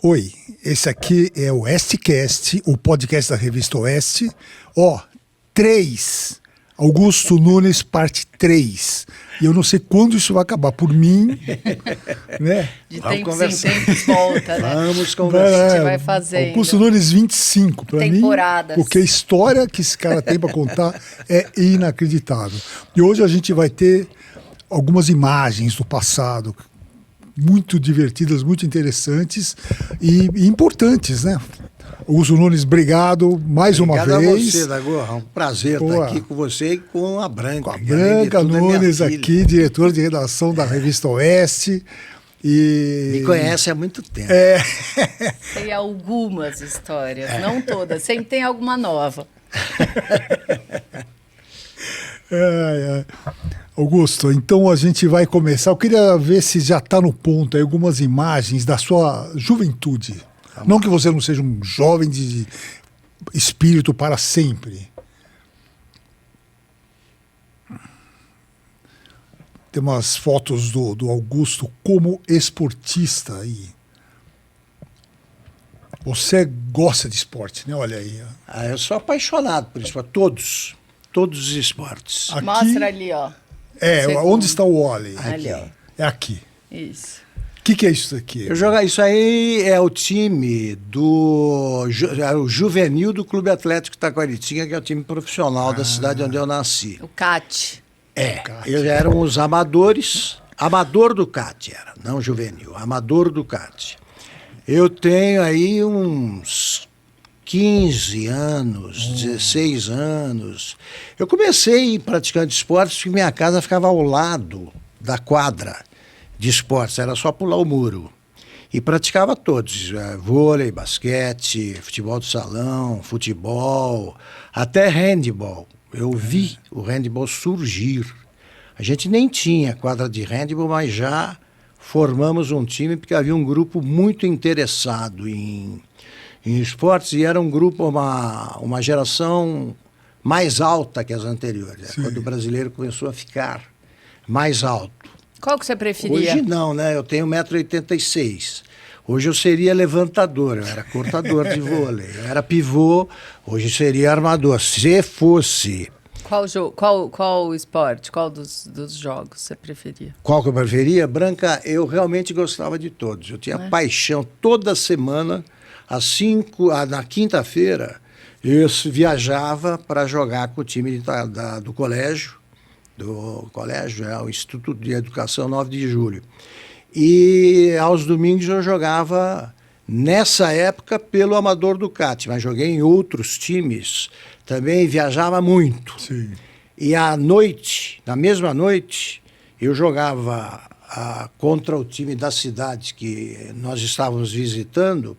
Oi, esse aqui é o Oestcast, o podcast da revista Oeste. 3, Augusto Nunes, parte 3. E eu não sei quando isso vai acabar, por mim, né? De tempos em tempos volta, né? Vamos conversar. A gente vai fazendo. Augusto Nunes 25, para mim, porque a história que esse cara tem para contar é inacreditável. E hoje a gente vai ter algumas imagens do passado, muito divertidas, muito interessantes e importantes, né? Augusto Nunes, obrigado mais uma vez. Obrigado a você, Dagor. É um prazer estar aqui com você e com a Branca. Com a Branca Nunes aqui, diretora de redação da revista Oeste. E... Me conhece há muito tempo. Tem algumas histórias, não todas. Sempre tem alguma nova. Augusto, então a gente vai começar. Eu queria ver se já está no ponto aí algumas imagens da sua juventude. Não que você não seja um jovem de espírito para sempre. Tem umas fotos do Augusto como esportista aí. Você gosta de esporte, né? Olha aí. Eu sou apaixonado por esporte. Todos os esportes. Aqui, mostra ali, ó. Onde está o vôlei? Ali, ó. É aqui. Isso. O que é isso aqui? Isso aí é o time o juvenil do Clube Atlético Taquaritinga, que é o time profissional da cidade onde eu nasci. O CAT. Eles eram os amadores, amador do CAT era, não juvenil, amador do CAT. Eu tenho aí uns 15 anos, 16 anos. Eu comecei praticando esportes porque minha casa ficava ao lado da quadra de esportes, era só pular o muro. E praticava todos, vôlei, basquete, futebol de salão, futebol, até handball. Eu vi o handball surgir. A gente nem tinha quadra de handball, mas já formamos um time porque havia um grupo muito interessado em esportes e era um grupo, uma geração mais alta que as anteriores, quando o brasileiro começou a ficar mais alto. Qual que você preferia? Hoje não, né? Eu tenho 1,86 m. Hoje eu seria levantador, eu era cortador de vôlei. Eu era pivô, hoje seria armador. Se fosse... Qual esporte, qual dos jogos você preferia? Qual que eu preferia? Branca, eu realmente gostava de todos. Eu tinha paixão. Toda semana, na quinta-feira, eu viajava para jogar com o time do colégio. O Instituto de Educação 9 de Julho. E aos domingos eu jogava, nessa época, pelo amador do CAT, mas joguei em outros times, também viajava muito. Sim. E na mesma noite, eu jogava contra o time da cidade que nós estávamos visitando,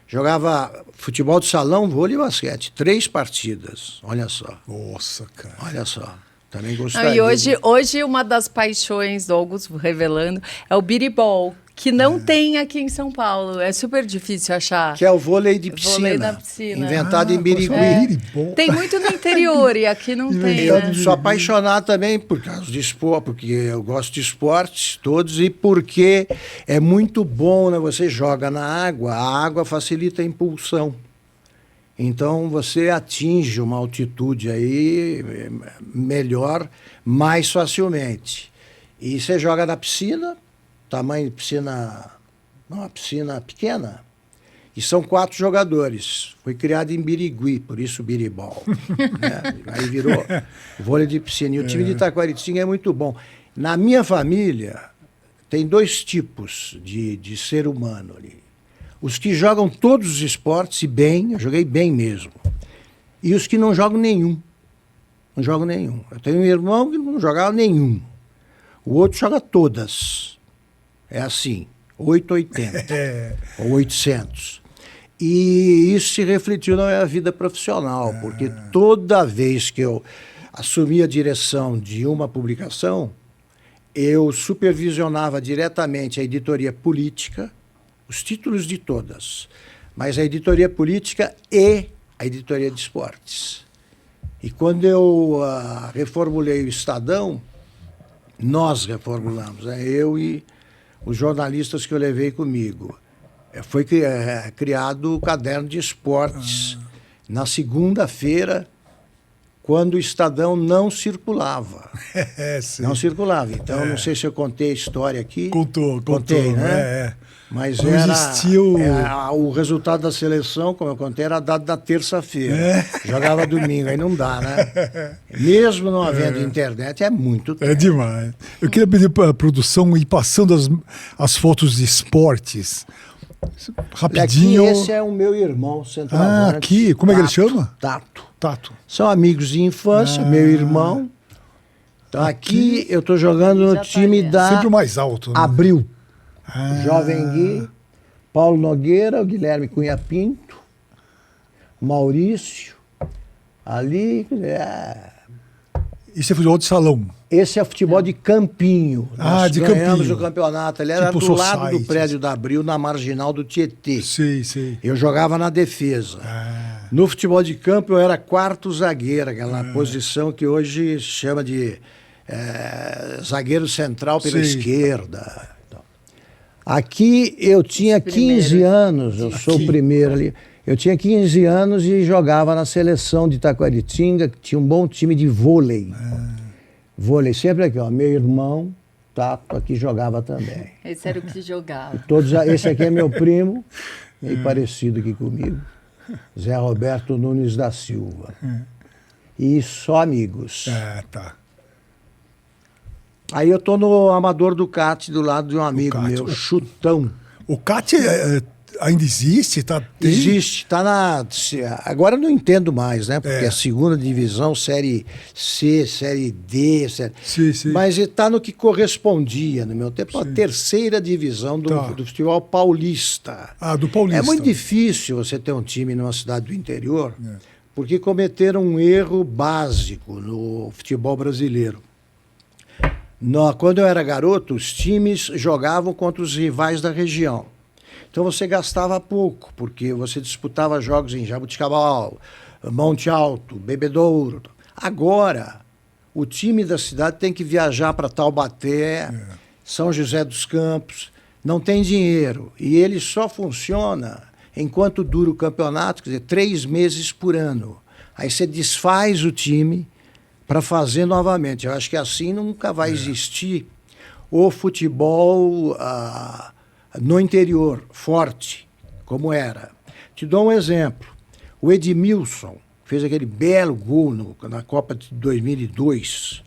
jogava futebol de salão, vôlei e basquete, 3 partidas, olha só. Nossa, cara. Olha só. Também gostaria. E hoje uma das paixões do Augusto, revelando, é o biribol, que não tem aqui em São Paulo. É super difícil achar. Que é o vôlei de piscina. Vôlei na piscina. Inventado em Birigui. Tem muito no interior e aqui não tem, né? Eu sou apaixonado também por causa de esporte, porque eu gosto de esportes todos e porque é muito bom, né? Você joga na água, a água facilita a impulsão. Então você atinge uma altitude aí melhor, mais facilmente. E você joga na piscina, tamanho de piscina, uma piscina pequena, e são 4 jogadores. Foi criado em Birigui, por isso biribol. Né? Aí virou vôlei de piscina. E o time de Taquaritinga é muito bom. Na minha família, tem 2 tipos de ser humano ali. Os que jogam todos os esportes, e bem, eu joguei bem mesmo. E os que não jogam nenhum. Não jogam nenhum. Eu tenho um irmão que não jogava nenhum. O outro joga todas. É assim, 880 ou 800. E isso se refletiu na minha vida profissional, porque toda vez que eu assumi a direção de uma publicação, eu supervisionava diretamente a editoria política, os títulos de todas, mas a editoria política e a editoria de esportes. E quando eu reformulei o Estadão, nós reformulamos, eu e os jornalistas que eu levei comigo. foi criado o Caderno de Esportes na segunda-feira, quando o Estadão não circulava. Não circulava. Então, não sei se eu contei a história aqui. Contei, né? Mas não existia o resultado da seleção, como eu contei, era dado na terça-feira. Jogava domingo, aí não dá, né? Mesmo não havendo internet, é muito tempo. É demais. Eu queria pedir para a produção ir passando as fotos de esportes. Rapidinho. Aqui, esse é o meu irmão centroavante. Aqui. Como é que ele chama? Tato. São amigos de infância, meu irmão. Então aqui eu estou jogando no time da... Sempre o mais alto. Né? Abril. Jovem Gui, Paulo Nogueira, o Guilherme Cunha Pinto, o Maurício, ali... Isso é futebol de salão? Esse é futebol de campinho. Nós de ganhamos campinho. O campeonato. Ele era Tipo do lado society. do prédio da Abril, na marginal do Tietê. Sei. Eu jogava na defesa. No futebol de campo eu era quarto zagueiro, aquela posição que hoje chama de zagueiro central pela esquerda. Aqui eu tinha 15 anos, eu sou o primeiro ali. Eu tinha 15 anos e jogava na seleção de Taquaritinga, que tinha um bom time de vôlei. Vôlei, sempre aqui, ó. Meu irmão, Tato, aqui jogava também. Esse era o que jogava. Esse aqui é meu primo, meio parecido aqui comigo. Zé Roberto Nunes da Silva. E só amigos. Tá. Aí eu tô no Amador Ducati, do lado de um amigo meu, Chutão. O CAT ainda existe? Existe, tá na... Agora eu não entendo mais, né? Porque é a segunda divisão, Série C, Série D... Sim. Mas está no que correspondia, no meu tempo, a terceira divisão do futebol paulista. Do Paulista. É muito difícil você ter um time numa cidade do interior, porque cometeram um erro básico no futebol brasileiro. Quando eu era garoto, os times jogavam contra os rivais da região. Então você gastava pouco, porque você disputava jogos em Jabuticabal, Monte Alto, Bebedouro. Agora, o time da cidade tem que viajar para Taubaté, São José dos Campos, não tem dinheiro. E ele só funciona enquanto dura o campeonato, quer dizer, 3 meses por ano. Aí você desfaz o time para fazer novamente. Eu acho que assim nunca vai existir o futebol no interior, forte, como era. Te dou um exemplo. O Edmilson fez aquele belo gol na Copa de 2002,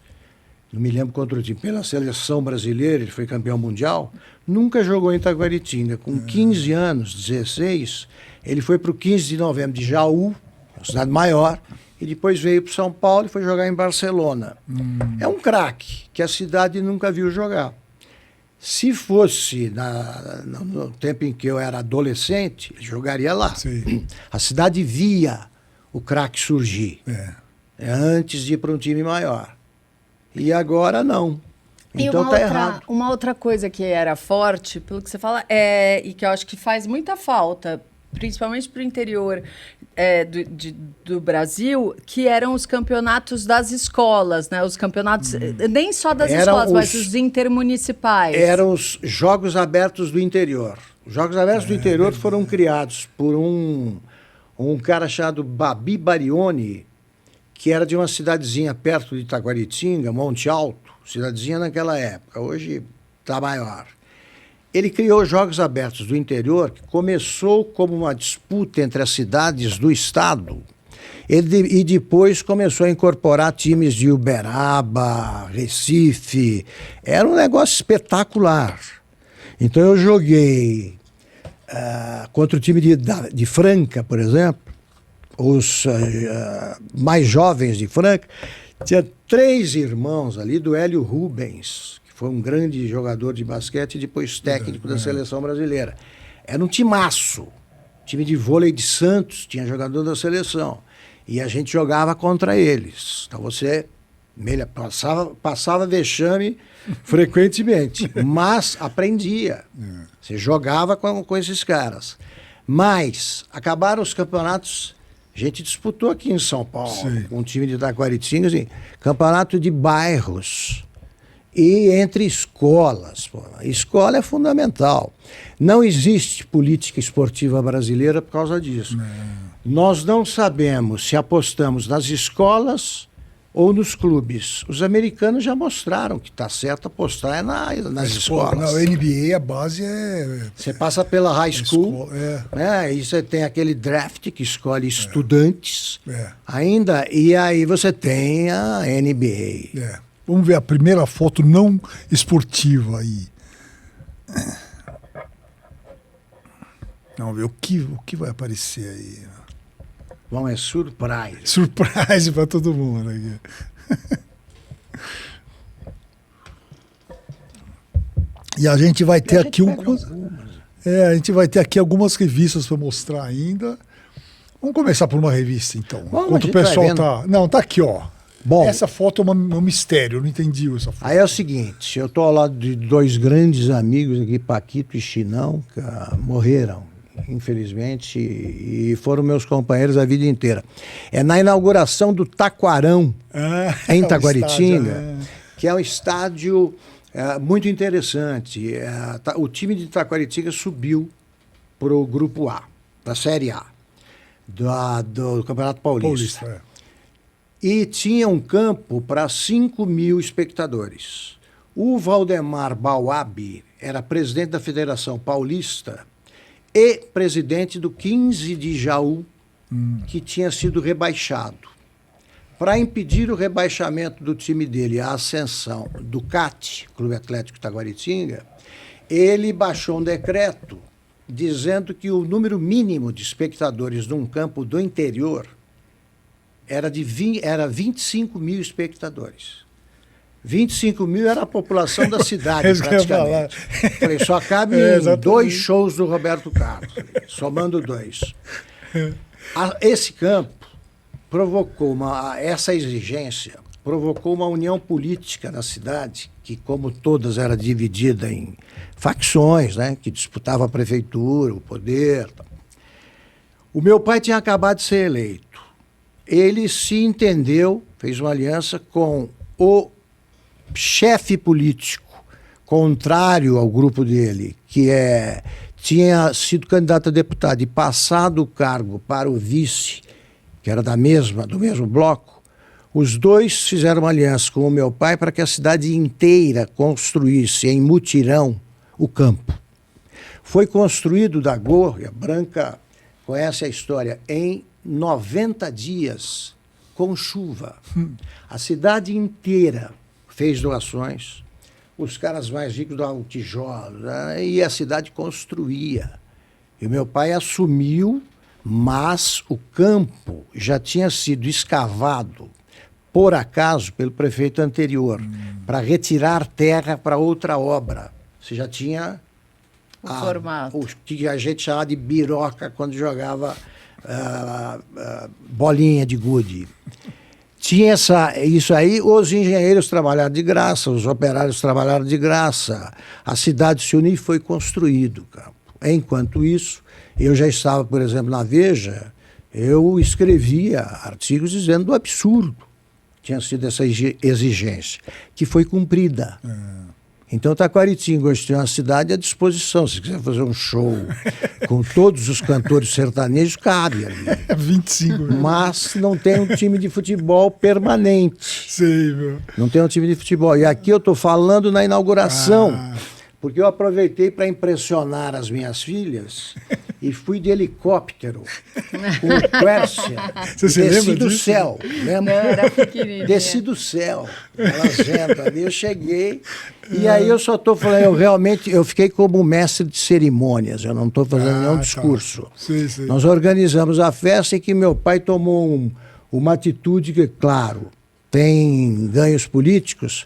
não me lembro contra o time, pela seleção brasileira, ele foi campeão mundial, nunca jogou em Taquaritinga. Com 15 anos, 16, ele foi para o 15 de novembro de Jaú, uma cidade maior, e depois veio para São Paulo e foi jogar em Barcelona. É um craque que a cidade nunca viu jogar. Se fosse no tempo em que eu era adolescente, ele jogaria lá. Sim. A cidade via o craque surgir antes de ir para um time maior. E agora não. Então tá errado. Uma outra coisa que era forte, pelo que você fala, e que eu acho que faz muita falta, principalmente para o interior do Brasil, que eram os campeonatos das escolas, né? Os campeonatos, nem só das escolas, mas os intermunicipais. Eram os Jogos Abertos do Interior. Os Jogos Abertos do Interior foram criados por um cara chamado Babi Barioni, que era de uma cidadezinha perto de Taquaritinga, Monte Alto, cidadezinha naquela época, hoje está maior. Ele criou os Jogos Abertos do Interior, que começou como uma disputa entre as cidades do estado, e depois começou a incorporar times de Uberaba, Recife. Era um negócio espetacular. Então eu joguei contra o time de Franca, por exemplo, os mais jovens de Franca. Tinha 3 irmãos ali do Hélio Rubens, foi um grande jogador de basquete e depois técnico da seleção brasileira. Era um timaço. Time de vôlei de Santos, tinha jogador da seleção. E a gente jogava contra eles. Então você passava vexame frequentemente, mas aprendia. Você jogava com esses caras. Mas acabaram os campeonatos. A gente disputou aqui em São Paulo, com um time de Taquaritinga, assim, campeonato de bairros. e entre escolas. Pô. A escola é fundamental. Não existe política esportiva brasileira por causa disso. Nós não sabemos se apostamos nas escolas ou nos clubes. Os americanos já mostraram que está certo apostar nas escolas. Na NBA, a base é... Você passa pela high school, né? E você tem aquele draft que escolhe estudantes ainda, e aí você tem a NBA. Vamos ver a primeira foto não esportiva aí. Vamos ver o que vai aparecer aí. Bom, é surprise. Surprise para todo mundo aqui. E a gente vai ter aqui a gente vai ter aqui algumas revistas para mostrar ainda. Vamos começar por uma revista, então. Enquanto o pessoal tá... Não, tá aqui, ó. Bom, essa foto é um mistério, eu não entendi essa foto. Aí é o seguinte, eu estou ao lado de dois grandes amigos aqui, Paquito e Chinão, que morreram, infelizmente, e foram meus companheiros a vida inteira. É na inauguração do Taquarão, em Taquaritinga, que é um estádio muito interessante. O time de Taquaritinga subiu para o Grupo A, da Série A, do Campeonato Paulista. E tinha um campo para 5.000 espectadores. O Valdemar Bauab era presidente da Federação Paulista e presidente do 15 de Jaú, que tinha sido rebaixado. Para impedir o rebaixamento do time dele, a ascensão do CAT, Clube Atlético Taquaritinga, ele baixou um decreto dizendo que o número mínimo de espectadores num campo do interior era 25.000 espectadores. 25.000 era a população da cidade, praticamente. Falei, só cabe 2 shows do Roberto Carlos, somando 2. Esse campo provocou essa exigência, provocou uma união política na cidade, que, como todas, era dividida em facções, né, que disputavam a prefeitura, o poder. O meu pai tinha acabado de ser eleito. Ele se entendeu, fez uma aliança com o chefe político contrário ao grupo dele, que tinha sido candidato a deputado e passado o cargo para o vice, que era do mesmo bloco. Os dois fizeram uma aliança com o meu pai para que a cidade inteira construísse em mutirão o campo. Foi construído da Gorra, Branca conhece a história, em 90 dias, com chuva. A cidade inteira fez doações, os caras mais ricos doavam tijolos, né? E a cidade construía. E meu pai assumiu, mas o campo já tinha sido escavado, por acaso, pelo prefeito anterior, para retirar terra para outra obra. Você já tinha o que a gente chamava de biroca quando jogava bolinha de gude. Tinha isso aí, os engenheiros trabalharam de graça, os operários trabalharam de graça, a cidade se uniu e foi construído o campo. Enquanto isso, eu já estava, por exemplo, na Veja, eu escrevia artigos dizendo do absurdo que tinha sido essa exigência, que foi cumprida. Então, Taquaritinga hoje tem uma cidade à disposição. Se quiser fazer um show com todos os cantores sertanejos, cabe ali. 25 mil. Mas não tem um time de futebol permanente. Sei, meu. Não tem um time de futebol. E aqui eu estou falando na inauguração, porque eu aproveitei para impressionar as minhas filhas e fui de helicóptero com o Quercia. Você se lembra do disso? céu. Lembra? Era pequenininha. Desci do céu. Elas entram ali, eu cheguei. E aí eu só estou falando, eu fiquei como mestre de cerimônias, eu não estou fazendo nenhum discurso. Tá. Sim. Nós organizamos a festa e que meu pai tomou uma atitude que, claro, tem ganhos políticos,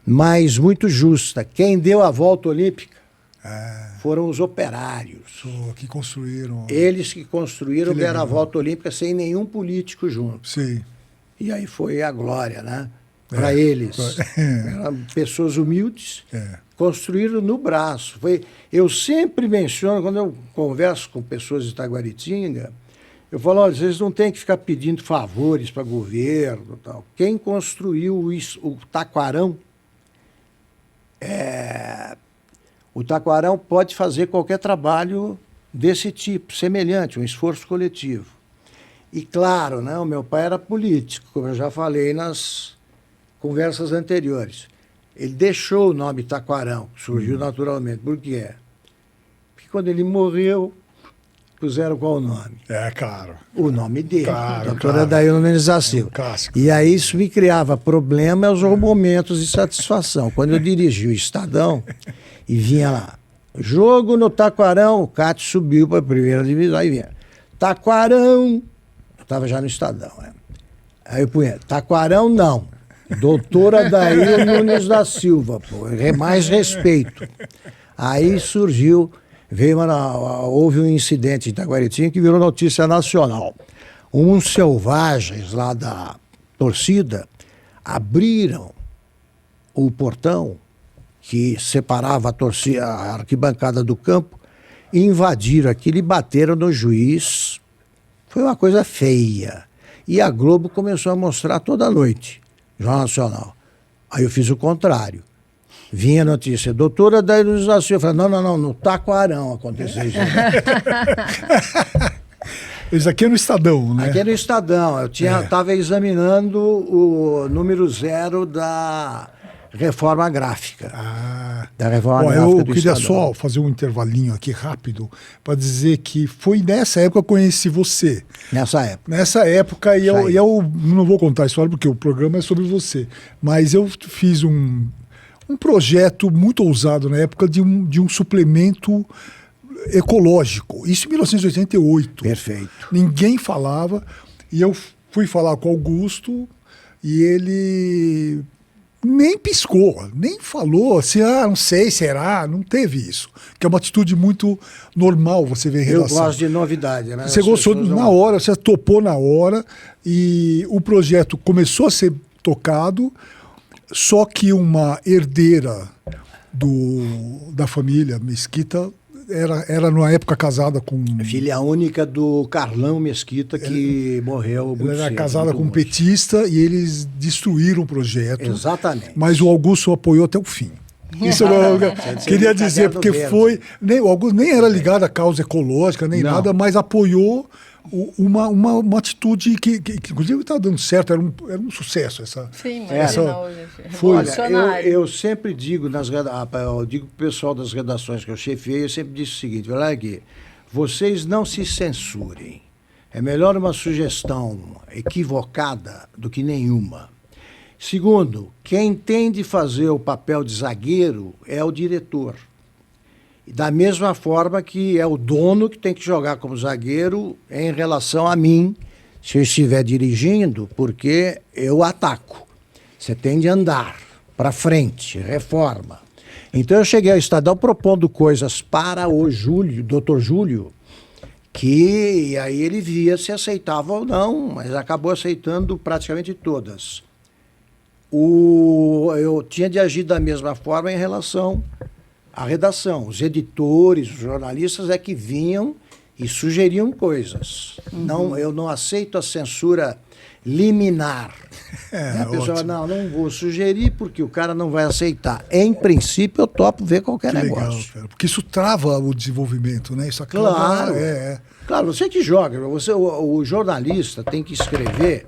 mas muito justa. Quem deu a volta olímpica foram os operários. Que construíram. Eles que construíram, deram a volta olímpica sem nenhum político junto. Sim. E aí foi a glória, né? Para eles. Eram pessoas humildes, construíram no braço. Eu sempre menciono, quando eu converso com pessoas de Taquaritinga, eu falo, olha, vocês não têm que ficar pedindo favores para governo. Tal. Quem construiu o Taquarão O taquarão pode fazer qualquer trabalho desse tipo, semelhante, um esforço coletivo. E claro, né, o meu pai era político, como eu já falei nas conversas anteriores. Ele deixou o nome taquarão, que surgiu naturalmente. Por quê? Porque quando ele morreu, puseram qual o nome? Claro. O nome dele, Claro, doutora Adaildo Nunes da Silva. E aí isso me criava problemas ou momentos de satisfação. Quando eu dirigi o Estadão e vinha lá, jogo no Taquarão, o Cate subiu para a primeira divisão, aí vinha, Taquarão, eu estava já no Estadão, né? Aí eu punha, Taquarão não, doutora Adaildo Nunes da Silva, pô, mais respeito. Aí surgiu... houve um incidente em Itaguaritinga que virou notícia nacional. Uns selvagens lá da torcida abriram o portão que separava a arquibancada do campo, invadiram aquilo e bateram no juiz. Foi uma coisa feia. E a Globo começou a mostrar toda noite, Jornal Nacional. Aí eu fiz o contrário. Vinha a notícia, doutora da iluminação. Eu falei, não, no Taquarão aconteceu isso. Isso aqui é no Estadão, né? Aqui é no Estadão. Eu estava examinando o número 0 da reforma gráfica. Da reforma gráfica eu do queria Estadão. só fazer um intervalinho aqui rápido para dizer que foi nessa época que eu conheci você. Nessa época, e eu não vou contar a história porque o programa é sobre você, mas eu fiz um projeto muito ousado na época de um suplemento ecológico. Isso em 1988. Perfeito. Ninguém falava. E eu fui falar com o Augusto e ele nem piscou, nem falou assim, não sei, será? Não teve isso. Que é uma atitude muito normal você ver em redação. Eu gosto de novidade, né? Você gostou na hora, você topou na hora e o projeto começou a ser tocado. Só que uma herdeira da família Mesquita era numa época casada com... Filha única do Carlão Mesquita, que morreu muito cedo. Ela era casada com um petista e eles destruíram o projeto. Exatamente. Mas o Augusto apoiou até o fim. Isso eu queria dizer, porque o Augusto nem era ligado à causa ecológica, nem nada, mas apoiou uma atitude que inclusive estava dando certo, era um sucesso essa. Sim, Olha, eu sempre digo eu digo para o pessoal das redações que eu chefiei, eu sempre disse o seguinte, olha aqui, vocês não se censurem. É melhor uma sugestão equivocada do que nenhuma. Segundo, quem tem de fazer o papel de zagueiro é o diretor. Da mesma forma que é o dono que tem que jogar como zagueiro em relação a mim, se eu estiver dirigindo, porque eu ataco. Você tem de andar para frente, reforma. Então eu cheguei ao Estadão propondo coisas para o Júlio, doutor Júlio, que aí ele via se aceitava ou não, mas acabou aceitando praticamente todas. Eu tinha de agir da mesma forma em relação à redação. Os editores, os jornalistas é que vinham e sugeriam coisas. Não, eu não aceito a censura liminar. A pessoa fala, não vou sugerir porque o cara não vai aceitar. Em princípio, eu topo ver qualquer negócio. Legal, cara, porque isso trava o desenvolvimento, né? Isso acaba, claro, claro, você que joga, o jornalista tem que escrever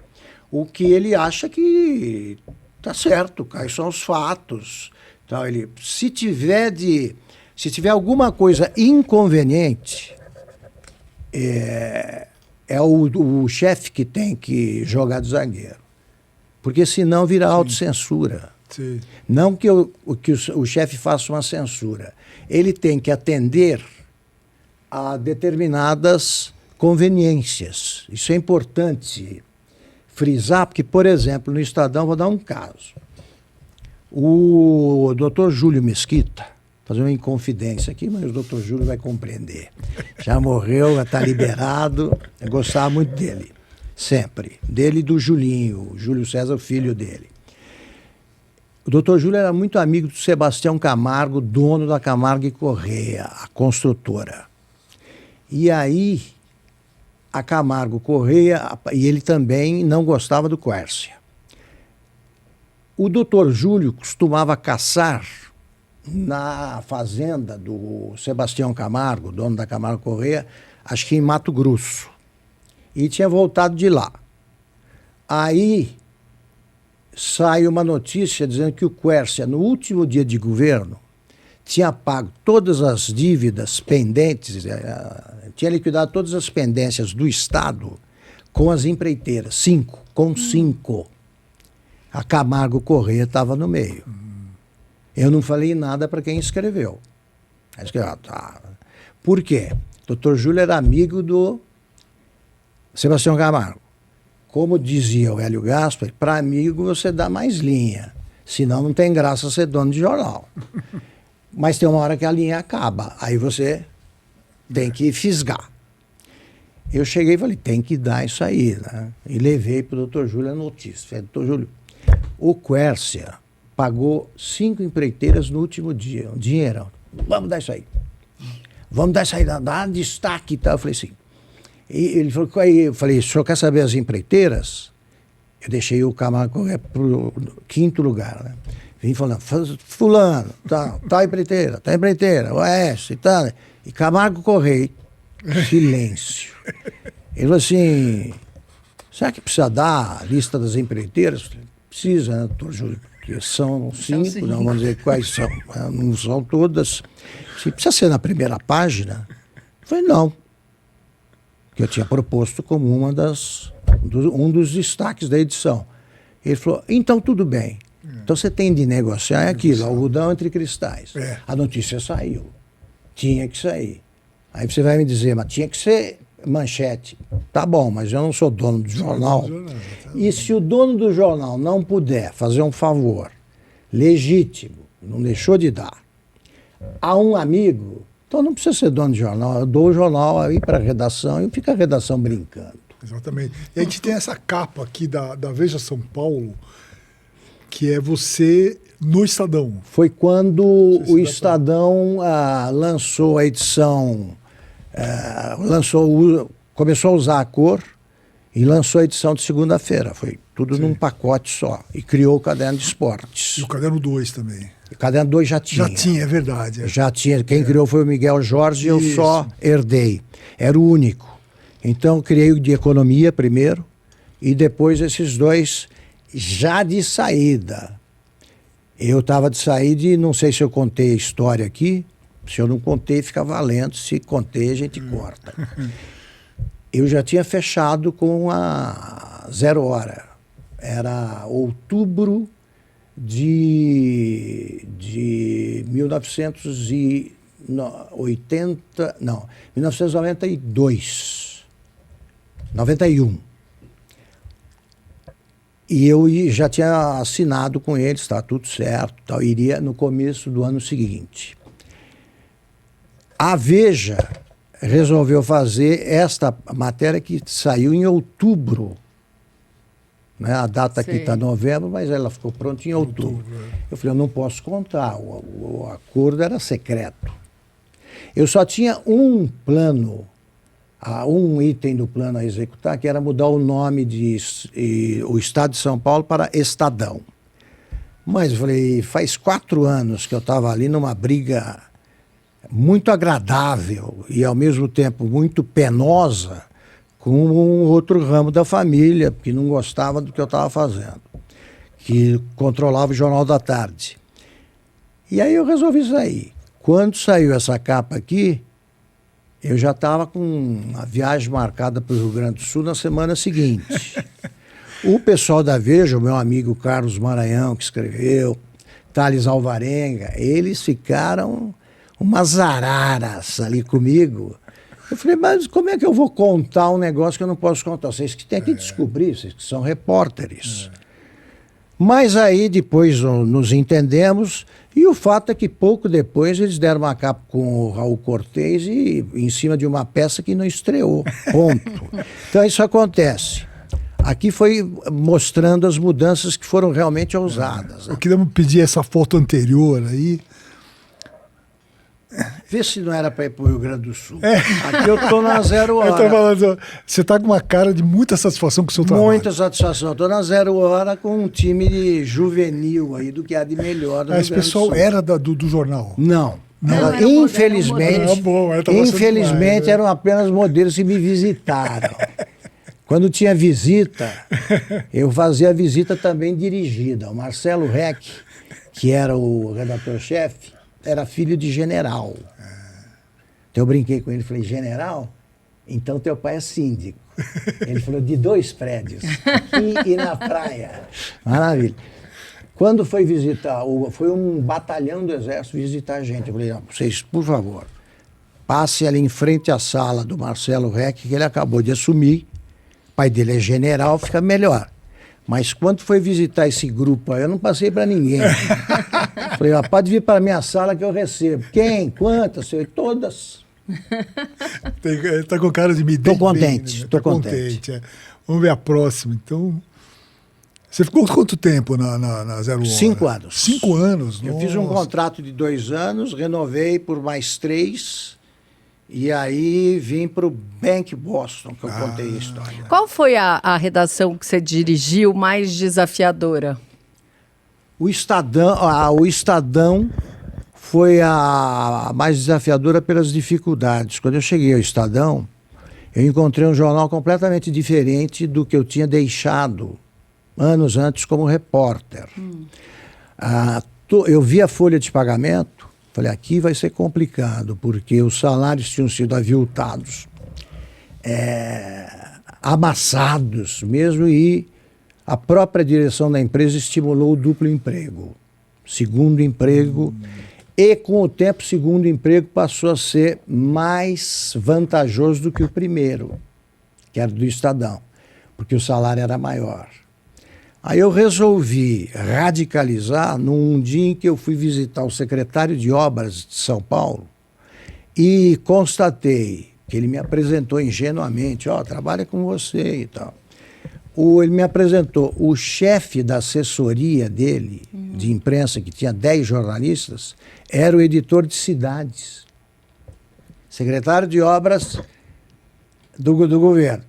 o que ele acha que está certo, quais são os fatos. Então, se tiver alguma coisa inconveniente, é o chefe que tem que jogar de zagueiro. Porque senão vira autocensura. Sim. Não que o chefe faça uma censura. Ele tem que atender a determinadas conveniências. Isso é importante frisar, porque, por exemplo, no Estadão, vou dar um caso. O doutor Júlio Mesquita, fazer uma inconfidência aqui, mas o doutor Júlio vai compreender. Já morreu, já está liberado, eu gostava muito dele, sempre. Dele e do Julinho, o Júlio César, o filho dele. O doutor Júlio era muito amigo do Sebastião Camargo, dono da Camargo e Correia, a construtora. E aí, a Camargo Correia, e ele também não gostava do Quércia. O doutor Júlio costumava caçar na fazenda do Sebastião Camargo, dono da Camargo Corrêa, acho que em Mato Grosso. E tinha voltado de lá. Aí sai uma notícia dizendo que o Quércia, no último dia de governo, tinha pago todas as dívidas pendentes, tinha liquidado todas as pendências do Estado com as empreiteiras, 5, com 5. A Camargo Corrêa estava no meio. Eu não falei nada para quem escreveu. Aí escreveu, tá. Por quê? O Dr. Júlio era amigo do Sebastião Camargo. Como dizia o Hélio Gaspari, para amigo você dá mais linha. Senão não tem graça ser dono de jornal. Mas tem uma hora que a linha acaba. Aí você tem que fisgar. Eu cheguei e falei, tem que dar isso aí, né? E levei para o Dr. Júlio a notícia. Falei, Dr. Júlio, o Quércia pagou 5 empreiteiras no último dia. Um dinheirão. Vamos dar isso aí. Vamos dar isso aí, dá destaque e tal. Eu falei assim. E ele falou, eu falei, o senhor quer saber as empreiteiras? Eu deixei o Camargo para o 5º lugar, né? Vim falando, fulano, tá empreiteira, Oeste, tal. E Camargo Corrêa, silêncio. Ele falou assim, será que precisa dar a lista das empreiteiras? Precisa, né, doutor Júlio? Porque são 5, não vamos dizer quais são. Não são todas. Se precisa ser na primeira página? Eu falei, não. Que eu tinha proposto como um dos destaques da edição. Ele falou, então tudo bem. Então você tem de negociar aquilo, algodão entre cristais. A notícia saiu. Tinha que sair. Aí você vai me dizer, mas tinha que ser manchete. Tá bom, mas eu não sou dono do jornal. E se o dono do jornal não puder fazer um favor legítimo, não deixou de dar, a um amigo, então não precisa ser dono de jornal. Eu dou o jornal aí para a redação e fica a redação brincando. Exatamente. E a gente tem essa capa aqui da Veja São Paulo, que é você no Estadão. Foi quando o Estadão lançou a edição, começou a usar a cor e lançou a edição de segunda-feira. Foi tudo num pacote só. E criou o Caderno de Esportes. E o Caderno 2 também. O Caderno 2 já tinha. Já tinha, é verdade. Já tinha. Quem criou foi o Miguel Jorge e eu só herdei. Era o único. Então, criei o de economia primeiro e depois esses dois já de saída. Eu estava de saída e não sei se eu contei a história aqui. Se eu não contei, fica valendo. Se contei, a gente corta. Eu já tinha fechado com a 0 Hora. Era outubro de 1992. 91. E eu já tinha assinado com eles, está tudo certo, tal, iria no começo do ano seguinte. A Veja resolveu fazer esta matéria que saiu em outubro. Né? A data aqui está novembro, mas ela ficou pronta em outubro. Eu falei, eu não posso contar, o acordo era secreto. Eu só tinha um plano, um item do plano a executar, que era mudar o nome o Estado de São Paulo para Estadão. Mas eu falei, faz 4 anos que eu estava ali numa briga muito agradável e ao mesmo tempo muito penosa com um outro ramo da família que não gostava do que eu estava fazendo, que controlava o Jornal da Tarde. E aí eu resolvi sair. Quando saiu essa capa aqui, eu já estava com a viagem marcada para o Rio Grande do Sul na semana seguinte. O pessoal da Veja, o meu amigo Carlos Maranhão, que escreveu, Thales Alvarenga, eles ficaram umas araras ali comigo. Eu falei, mas como é que eu vou contar um negócio que eu não posso contar? Vocês que têm que descobrir, vocês que são repórteres. Mas aí depois nos entendemos, e o fato é que pouco depois eles deram uma capa com o Raul Cortez e em cima de uma peça que não estreou, ponto. Então isso acontece. Aqui foi mostrando as mudanças que foram realmente ousadas. Né? Eu queria pedir essa foto anterior aí. Vê se não era para ir para o Rio Grande do Sul. Aqui eu estou na 0 hora. Eu tô falando, você está com uma cara de muita satisfação com o seu trabalho. Muita satisfação. Estou na 0 hora com um time juvenil aí, do que há de melhor. Esse pessoal era do jornal? Não. Era Infelizmente, demais, né? eram apenas modelos que me visitaram. Quando tinha visita, eu fazia a visita também dirigida. O Marcelo Reck, que era o redator-chefe, era filho de general. Então eu brinquei com ele, falei, general? Então teu pai é síndico. Ele falou, de 2 prédios, aqui e na praia. Maravilha. Quando foi visitar, foi um batalhão do Exército visitar a gente. Eu falei, não, vocês, por favor, passe ali em frente à sala do Marcelo Reck, que ele acabou de assumir. O pai dele é general, fica melhor. Mas quando foi visitar esse grupo aí, eu não passei para ninguém. Falei, pode vir para a minha sala que eu recebo. Quem? Quantas? Todas. Está com cara de me dar. Estou contente, estou contente. Vamos ver a próxima. Então, você ficou quanto tempo na 0 Hora? 5 anos. 5 anos? Eu fiz um contrato de 2 anos, renovei por mais 3, e aí vim para o Bank Boston, que eu contei a história. Qual foi a redação que você dirigiu mais desafiadora? O Estadão foi a mais desafiadora pelas dificuldades. Quando eu cheguei ao Estadão, eu encontrei um jornal completamente diferente do que eu tinha deixado anos antes como repórter. Eu vi a folha de pagamento, falei, aqui vai ser complicado, porque os salários tinham sido aviltados, amassados mesmo, e a própria direção da empresa estimulou o duplo emprego, segundo emprego, e com o tempo o segundo emprego passou a ser mais vantajoso do que o primeiro, que era do Estadão, porque o salário era maior. Aí eu resolvi radicalizar num dia em que eu fui visitar o secretário de Obras de São Paulo e constatei que ele me apresentou ingenuamente, trabalha com você e tal. Ele me apresentou o chefe da assessoria dele, de imprensa, que tinha 10 jornalistas, era o editor de cidades. Secretário de Obras do governo.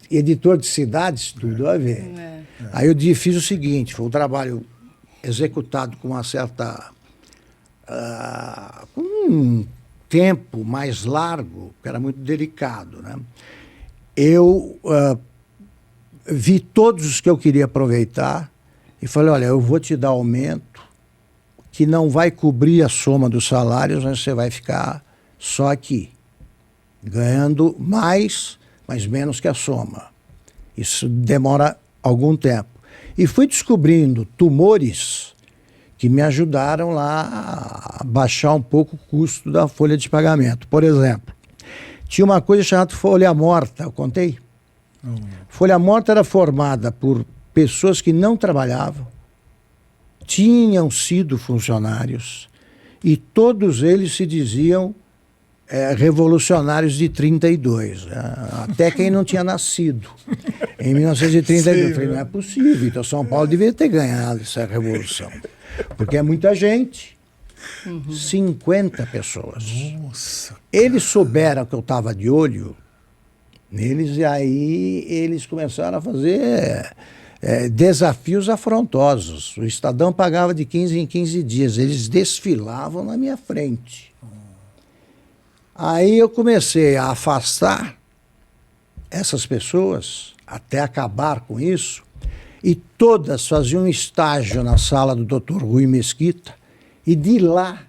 Editor de cidades, tudo a ver. Aí eu fiz o seguinte, foi um trabalho executado com uma certa... com um tempo mais largo, que era muito delicado, né? Eu vi todos os que eu queria aproveitar e falei, olha, eu vou te dar aumento que não vai cobrir a soma dos salários, mas você vai ficar só aqui, ganhando mais, mas menos que a soma. Isso demora algum tempo. E fui descobrindo tumores que me ajudaram lá a baixar um pouco o custo da folha de pagamento. Por exemplo, tinha uma coisa chamada folha morta, eu contei? Folha morta era formada por pessoas que não trabalhavam, tinham sido funcionários, e todos eles se diziam revolucionários de 32, até quem não tinha nascido. Em 1932, eu falei, não é possível, então São Paulo devia ter ganhado essa revolução. Porque é muita gente. 50 pessoas. Nossa. Eles souberam que eu estava de olho neles, e aí eles começaram a fazer desafios afrontosos. O Estadão pagava de 15 em 15 dias. Eles desfilavam na minha frente. Aí eu comecei a afastar essas pessoas, até acabar com isso, e todas faziam estágio na sala do Dr. Rui Mesquita, e de lá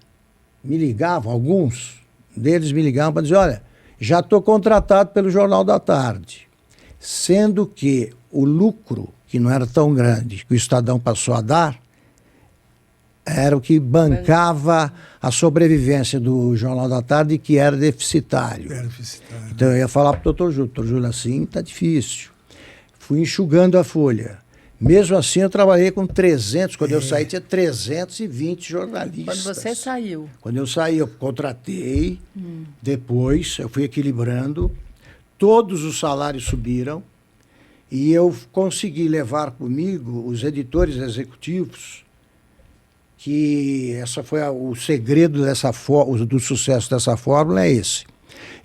me ligavam, alguns deles me ligavam para dizer, olha, já estou contratado pelo Jornal da Tarde, sendo que o lucro, que não era tão grande, que o Estadão passou a dar, era o que bancava a sobrevivência do Jornal da Tarde, que era deficitário. Era deficitário. Então eu ia falar para o doutor Júlio, assim está difícil. Fui enxugando a folha. Mesmo assim, eu trabalhei com 300. Quando eu saí, tinha 320 jornalistas. Quando você saiu? Quando eu saí, eu contratei. Depois, eu fui equilibrando. Todos os salários subiram. E eu consegui levar comigo os editores executivos, que o segredo do sucesso dessa fórmula é esse.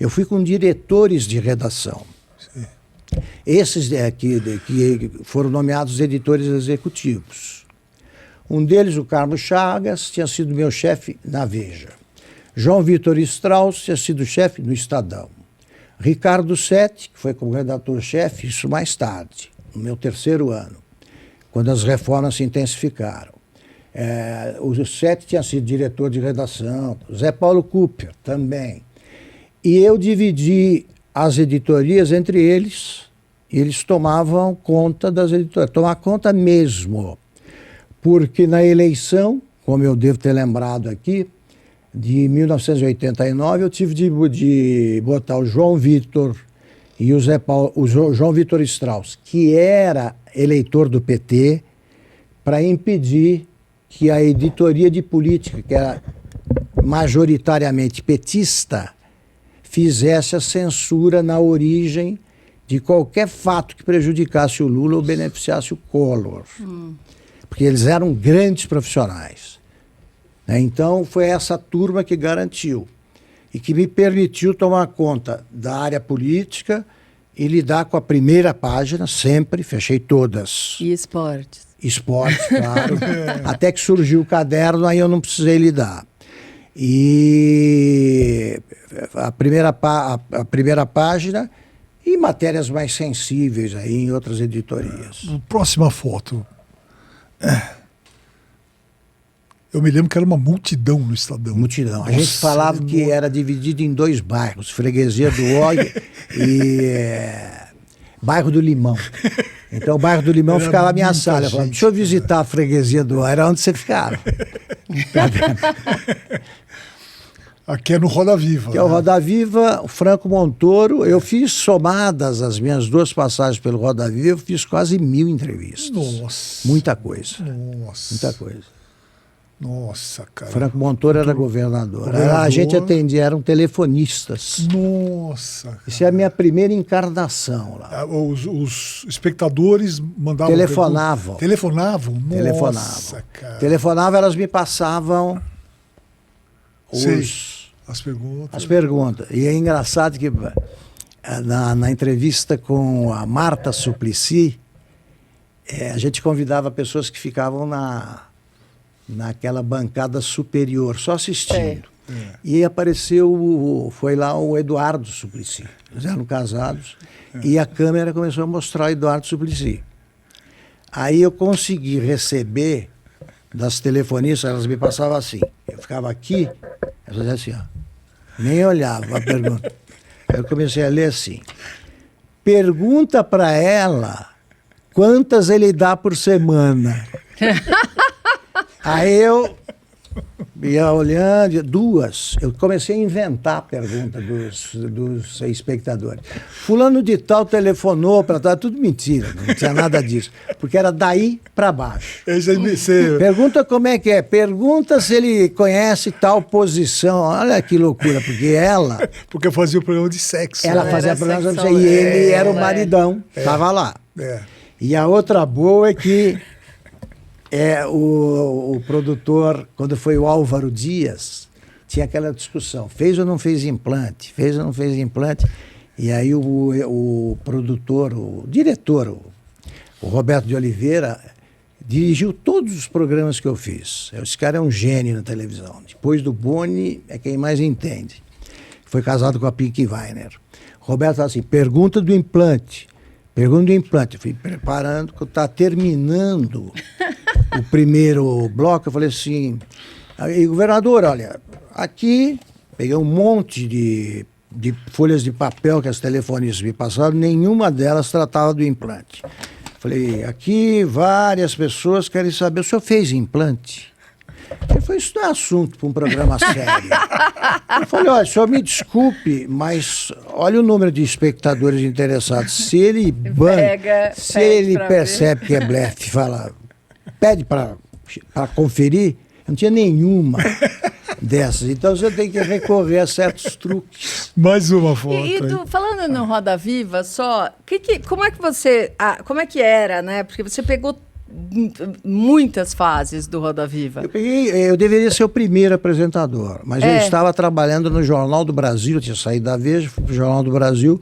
Eu fui com diretores de redação. Sim. Esses que foram nomeados editores executivos. Um deles, o Carlos Chagas, tinha sido meu chefe na Veja. João Vitor Strauss tinha sido chefe no Estadão. Ricardo Sete, que foi como redator-chefe, isso mais tarde, no meu 3º ano, quando as reformas se intensificaram. O Sete tinha sido diretor de redação, Zé Paulo Cooper também. E eu dividi as editorias entre eles, e eles tomavam conta das editorias, tomavam conta mesmo. Porque na eleição, como eu devo ter lembrado aqui, de 1989, eu tive de botar o João Vitor e o João Vitor Strauss, que era eleitor do PT, para impedir que a editoria de política, que era majoritariamente petista, fizesse a censura na origem de qualquer fato que prejudicasse o Lula ou beneficiasse o Collor. Porque eles eram grandes profissionais. Então, foi essa turma que garantiu e que me permitiu tomar conta da área política e lidar com a primeira página, sempre, fechei todas. E esportes. Esportes, claro. Até que surgiu o caderno, aí eu não precisei lidar. E a primeira página e matérias mais sensíveis aí em outras editorias. Próxima foto. Eu me lembro que era uma multidão no Estadão. Multidão. A gente falava que era dividido em 2 bairros, Freguesia do Ó e Bairro do Limão. Então o Bairro do Limão ficava ameaçado. Eu falava, deixa eu visitar a Freguesia do Ó. Era onde você ficava. Aqui é no Roda Viva. Aqui é o Roda Viva, o Franco Montoro. Eu fiz, somadas as minhas 2 passagens pelo Roda Viva, eu fiz quase 1000 entrevistas. Nossa. Muita coisa. Nossa. Muita coisa. Nossa, cara. Franco Montoro era governador. A gente atendia, eram telefonistas. Nossa. Cara. Isso é a minha primeira encarnação lá. Os espectadores mandavam... Telefonavam. Telefonavam? Nossa, telefonavam. Cara. Telefonavam, elas me passavam as perguntas. As perguntas. E é engraçado que na entrevista com a Marta Suplicy, a gente convidava pessoas que ficavam naquela bancada superior, só assistindo. E apareceu, foi lá o Eduardo Suplicy. Eles eram casados. E a câmera começou a mostrar o Eduardo Suplicy. Aí eu consegui receber das telefonistas, elas me passavam assim. Eu ficava aqui, elas faziam assim, ó. Nem olhava a pergunta. Aí eu comecei a ler assim. Pergunta para ela quantas ele dá por semana. Aí eu ia olhando, 2. Eu comecei a inventar a pergunta dos espectadores. Fulano de tal telefonou para tal, tudo mentira, não tinha nada disso. Porque era daí para baixo. Pergunta como é que é, pergunta se ele conhece tal posição. Olha que loucura, porque ela... Porque fazia o programa de sexo. Ela fazia programa de sexo e ele era o maridão, estava lá. E a outra boa é que o produtor, quando foi o Álvaro Dias, tinha aquela discussão, fez ou não fez implante? Fez ou não fez implante? E aí o produtor, o diretor, o Roberto de Oliveira, dirigiu todos os programas que eu fiz. Esse cara é um gênio na televisão. Depois do Boni, é quem mais entende. Foi casado com a Pink Weiner. Roberto falou assim, pergunta do implante. Pergunta do implante. Eu fui preparando, quando estava terminando o primeiro bloco, eu falei assim, governador, olha, aqui peguei um monte de folhas de papel que as telefonistas me passaram, nenhuma delas tratava do implante. Falei, aqui várias pessoas querem saber, o senhor fez implante? Ele falou, isso não é assunto para um programa sério. Eu falei, olha, senhor me desculpe, mas olha o número de espectadores interessados. Se ele percebe que é blefe, fala, pede para conferir, não tinha nenhuma dessas. Então você tem que recorrer a certos truques. Mais uma foto. E falando no Roda Viva, só, como é que você... como é que era, né? Porque você pegou muitas fases do Roda Viva. Eu deveria ser o primeiro apresentador, mas eu estava trabalhando no Jornal do Brasil, eu tinha saído da Veja, fui para o Jornal do Brasil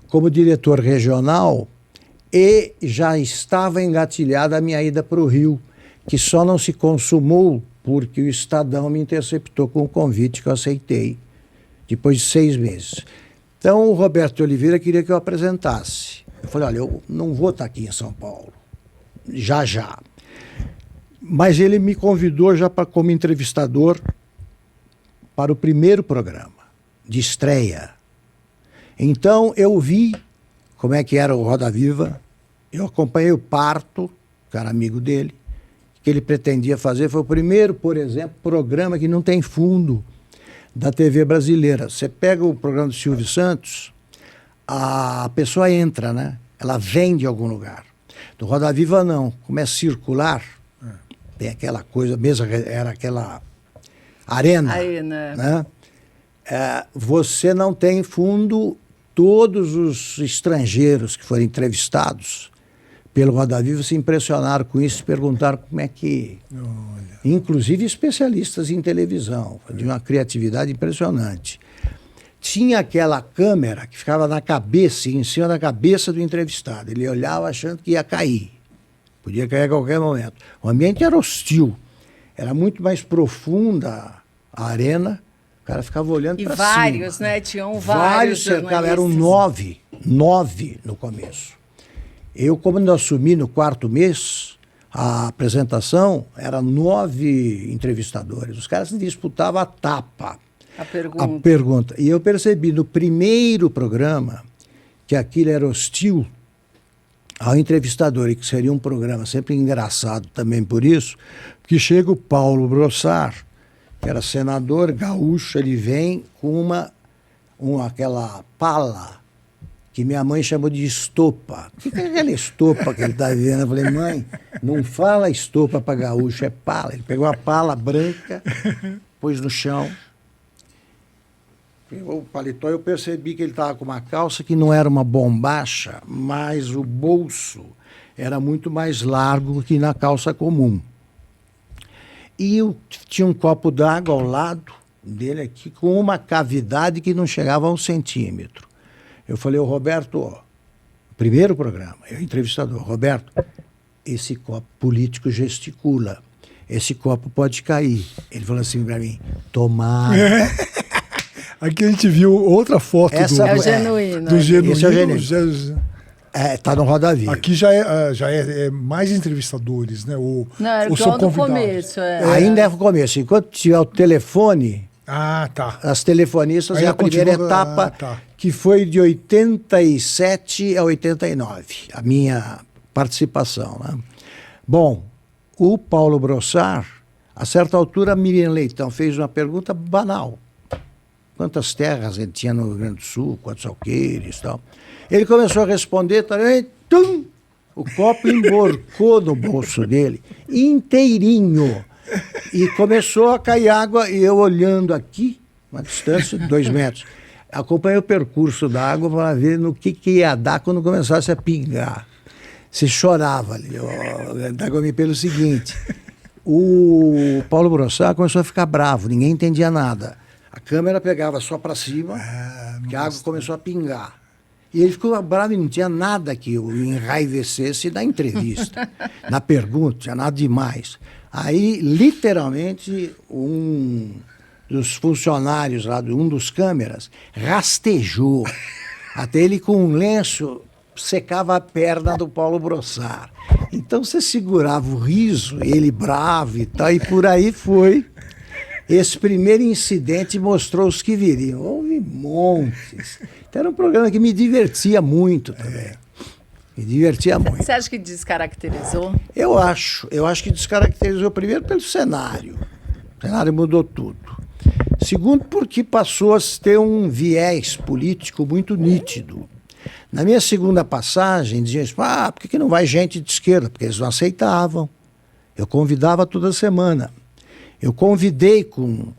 como diretor regional e já estava engatilhada a minha ida para o Rio, que só não se consumou porque o Estadão me interceptou com o convite que eu aceitei, depois de 6 meses. Então o Roberto de Oliveira queria que eu apresentasse. Eu falei, olha, eu não vou estar aqui em São Paulo, já. Mas ele me convidou já como entrevistador para o primeiro programa, de estreia. Então eu vi como é que era o Roda Viva, eu acompanhei o parto, que era amigo dele, que ele pretendia fazer. Foi o primeiro, por exemplo, programa que não tem fundo da TV brasileira. Você pega o programa do Silvio Santos, a pessoa entra, né? Ela vem de algum lugar. Do Roda Viva não, como é circular, tem aquela coisa, mesmo era aquela arena, né? Você não tem fundo. Todos os estrangeiros que foram entrevistados pelo Roda Viva se impressionaram com isso, perguntaram como é que... Olha. Inclusive especialistas em televisão, de uma criatividade impressionante. Tinha aquela câmera que ficava na cabeça, em cima da cabeça do entrevistado. Ele olhava achando que ia cair. Podia cair a qualquer momento. O ambiente era hostil. Era muito mais profunda a arena. O cara ficava olhando para cima. E vários, né? Tinham vários cercados. Eram 9 no começo. Eu, como eu assumi no 4º mês, a apresentação era 9 entrevistadores. Os caras disputavam a tapa. A pergunta. E eu percebi no primeiro programa que aquilo era hostil ao entrevistador, e que seria um programa sempre engraçado também por isso, que chega o Paulo Brossard, que era senador gaúcho, ele vem com aquela pala que minha mãe chamou de estopa. O que é aquela estopa que ele está vendo? Eu falei, mãe, não fala estopa para gaúcho, é pala. Ele pegou a pala branca, pôs no chão, pegou o paletó. Eu percebi que ele estava com uma calça que não era uma bombacha, mas o bolso era muito mais largo que na calça comum. E eu tinha um copo d'água ao lado dele aqui, com uma cavidade que não chegava a 1 centímetro. Eu falei, ô Roberto, primeiro programa, eu entrevistador, Roberto, esse copo político gesticula, esse copo pode cair. Ele falou assim para mim, tomara. Aqui a gente viu outra foto é o Genuíno. Do Genuíno. Esse é o Genuíno. Tá no Roda Viva. Aqui já é mais entrevistadores, né? Não, era igual no começo. Ainda é o começo. Enquanto tiver o telefone, tá. As telefonistas é a primeira etapa, que foi de 87 a 89, a minha participação, né? Bom, o Paulo Brossard, a certa altura, a Miriam Leitão fez uma pergunta banal. Quantas terras ele tinha no Rio Grande do Sul, quantos alqueires e tal. Ele começou a responder, tum, o copo emborcou no bolso dele, inteirinho. E começou a cair água, e eu olhando aqui, uma distância de 2 metros, acompanhei o percurso da água para ver no que ia dar quando começasse a pingar. Você chorava ali, pelo seguinte, o Paulo Brossard começou a ficar bravo, ninguém entendia nada. A câmera pegava só para cima, porque a água começou a pingar. E ele ficou bravo e não tinha nada que o enraivecesse na entrevista, na pergunta, não tinha nada demais. Aí, literalmente, um dos funcionários lá, um dos câmeras, rastejou. Até ele, com um lenço, secava a perna do Paulo Brossard. Então, você segurava o riso, ele bravo e tal, e por aí foi. Esse primeiro incidente mostrou os que viriam. Houve montes. Então, era um programa que me divertia muito também. Me divertia muito. Você acha que descaracterizou? Eu acho que descaracterizou primeiro pelo cenário. O cenário mudou tudo. Segundo, porque passou a ter um viés político muito nítido. Na minha segunda passagem, diziam assim, por que não vai gente de esquerda? Porque eles não aceitavam. Eu convidava toda semana. Eu convidei com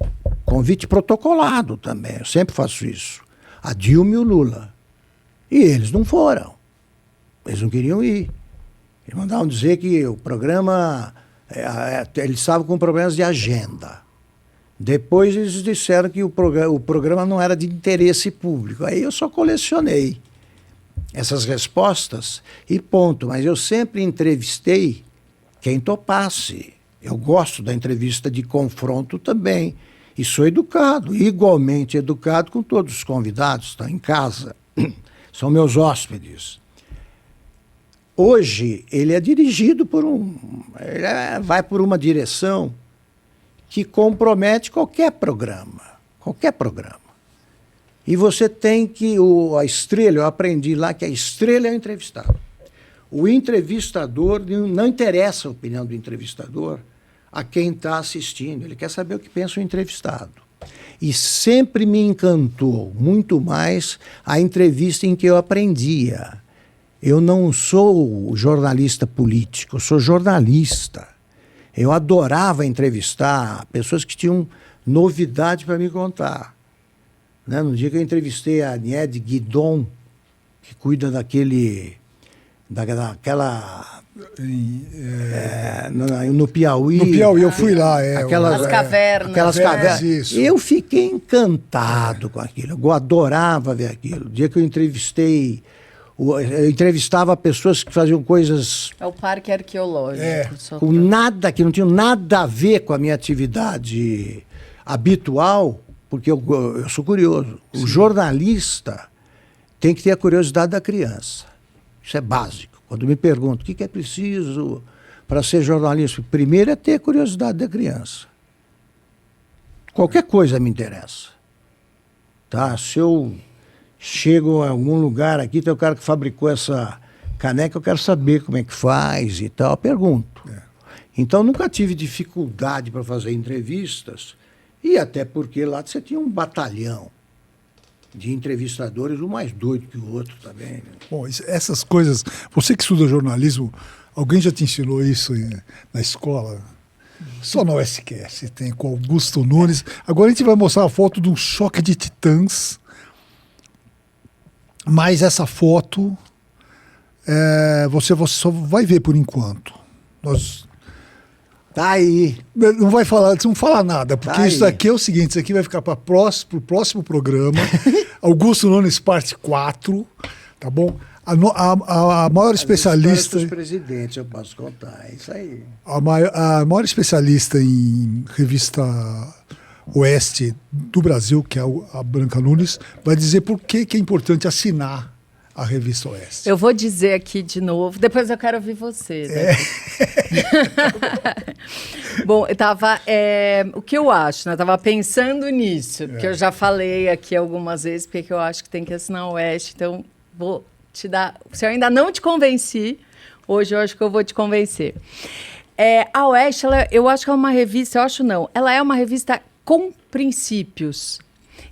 convite protocolado também, eu sempre faço isso, a Dilma e o Lula. E eles não foram. Eles não queriam ir. Eles mandavam dizer que o programa... eles estavam com problemas de agenda. Depois eles disseram que o programa não era de interesse público. Aí eu só colecionei essas respostas e ponto. Mas eu sempre entrevistei quem topasse. Eu gosto da entrevista de confronto também. E sou educado, igualmente educado com todos os convidados, estão em casa. São meus hóspedes. Hoje, ele é dirigido por vai por uma direção que compromete qualquer programa. Qualquer programa. E você tem que... a estrela, eu aprendi lá que a estrela é o entrevistado. O entrevistador, não interessa a opinião do entrevistador a quem está assistindo. Ele quer saber o que pensa o entrevistado. E sempre me encantou muito mais a entrevista em que eu aprendia. Eu não sou jornalista político, eu sou jornalista. Eu adorava entrevistar pessoas que tinham novidade para me contar. Né? No dia que eu entrevistei a Niede Guidon, que cuida daquela... no Piauí. No Piauí, eu fui lá. As cavernas. Aquelas cavernas. Isso. Eu fiquei encantado com aquilo. Eu adorava ver aquilo. O dia que eu entrevistava pessoas que faziam coisas... É o parque arqueológico. Que não tinham nada a ver com a minha atividade habitual, porque eu sou curioso. Sim. O jornalista tem que ter a curiosidade da criança. Isso é básico. Quando me perguntam o que é preciso para ser jornalista, primeiro é ter a curiosidade da criança. Qualquer coisa me interessa. Tá? Se eu chego a algum lugar aqui, tem o cara que fabricou essa caneca, eu quero saber como é que faz e tal, eu pergunto. Então, nunca tive dificuldade para fazer entrevistas, e até porque lá você tinha um batalhão de entrevistadores, um mais doido que o outro também. Né? Bom, essas coisas... Você que estuda jornalismo, alguém já te ensinou isso na escola? Só na USQS tem com Augusto Nunes. Agora a gente vai mostrar a foto de um choque de titãs, mas essa foto você só vai ver por enquanto. Tá aí. Não vai falar, não fala nada, porque tá isso aqui é o seguinte, isso aqui vai ficar para o próximo programa. Augusto Nunes, parte 4, tá bom? A maior especialista... Dos presidentes, eu posso contar, é isso aí. A maior especialista em revista Oeste do Brasil, que é a Branca Nunes, vai dizer por que é importante assinar a revista Oeste. Eu vou dizer aqui de novo, depois eu quero ouvir você. Né? Bom, o que eu acho, né? Eu estava pensando nisso, porque eu já falei aqui algumas vezes porque eu acho que tem que assinar o Oeste, então vou te dar... Se eu ainda não te convenci, hoje eu acho que eu vou te convencer. A Oeste, eu acho que é uma revista, ela é uma revista com princípios.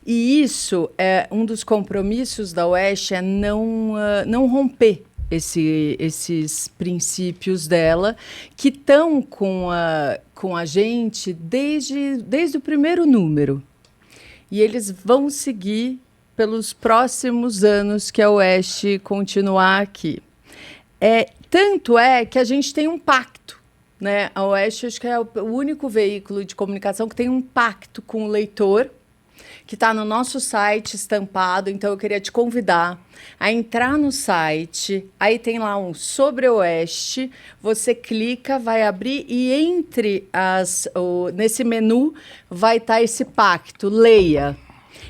E isso é um dos compromissos da Oeste, é não romper esses princípios dela, que estão com a gente desde o primeiro número. E eles vão seguir pelos próximos anos que a Oeste continuar aqui. Tanto é que a gente tem um pacto. Né? A Oeste, acho que é o único veículo de comunicação que tem um pacto com o leitor, que está no nosso site estampado. Então, eu queria te convidar a entrar no site. Aí tem lá um Sobre Oeste. Você clica, vai abrir e nesse menu vai estar esse pacto. Leia.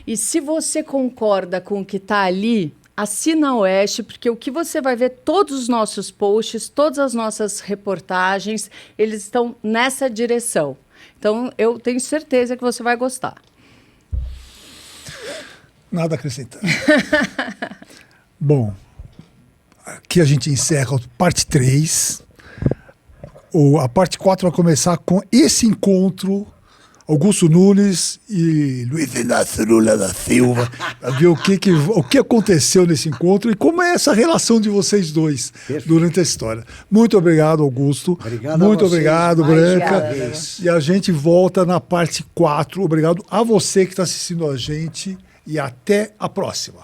E se você concorda com o que está ali, assina a Oeste, porque o que você vai ver, todos os nossos posts, todas as nossas reportagens, eles estão nessa direção. Então, eu tenho certeza que você vai gostar. Nada a acrescentar. Bom, aqui a gente encerra a parte 3. A parte 4 vai começar com esse encontro, Augusto Nunes e Luiz Inácio Lula da Silva, para ver o que aconteceu nesse encontro e como é essa relação de vocês dois durante a história. Muito obrigado, Augusto. Muito obrigado, Branca. E a gente volta na parte 4. Obrigado a você que está assistindo a gente. E até a próxima.